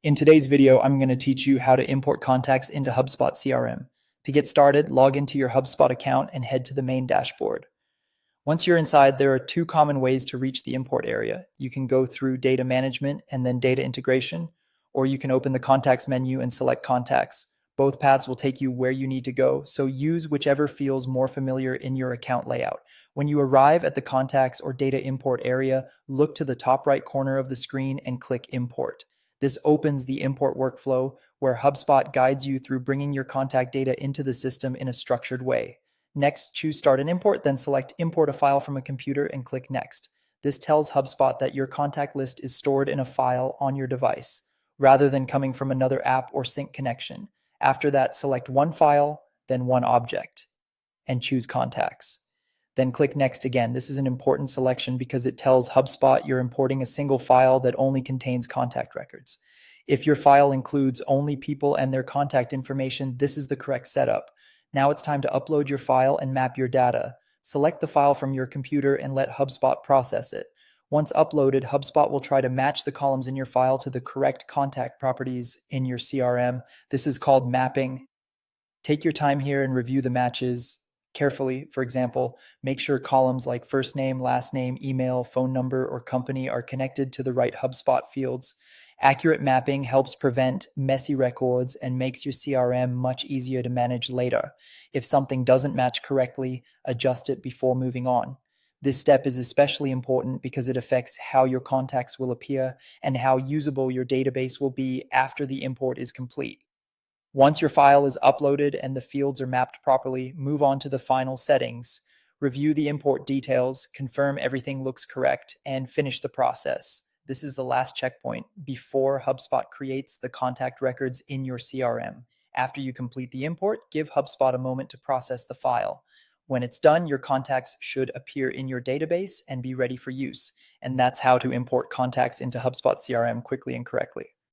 In today's video, I'm going to teach you how to import contacts into HubSpot CRM. To get started, log into your HubSpot account and head to the main dashboard. Once you're inside, there are two common ways to reach the import area. You can go through data management and then data integration, or you can open the contacts menu and select contacts. Both paths will take you where you need to go, so use whichever feels more familiar in your account layout. When you arrive at the contacts or data import area, look to the top right corner of the screen and click Import. This opens the import workflow where HubSpot guides you through bringing your contact data into the system in a structured way. Next, choose Start an Import, then select Import a file from a computer and click Next. This tells HubSpot that your contact list is stored in a file on your device, rather than coming from another app or sync connection. After that, select one file, then one object, and choose Contacts. Then click Next again. This is an important selection because it tells HubSpot you're importing a single file that only contains contact records. If your file includes only people and their contact information, this is the correct setup. Now it's time to upload your file and map your data. Select the file from your computer and let HubSpot process it. Once uploaded, HubSpot will try to match the columns in your file to the correct contact properties in your CRM. This is called mapping. Take your time here and review the matches carefully. For example, make sure columns like first name, last name, email, phone number, or company are connected to the right HubSpot fields. Accurate mapping helps prevent messy records and makes your CRM much easier to manage later. If something doesn't match correctly, adjust it before moving on. This step is especially important because it affects how your contacts will appear and how usable your database will be after the import is complete. Once your file is uploaded and the fields are mapped properly, move on to the final settings. Review the import details, confirm everything looks correct, and finish the process. This is the last checkpoint before HubSpot creates the contact records in your CRM. After you complete the import, give HubSpot a moment to process the file. When it's done, your contacts should appear in your database and be ready for use. And that's how to import contacts into HubSpot CRM quickly and correctly.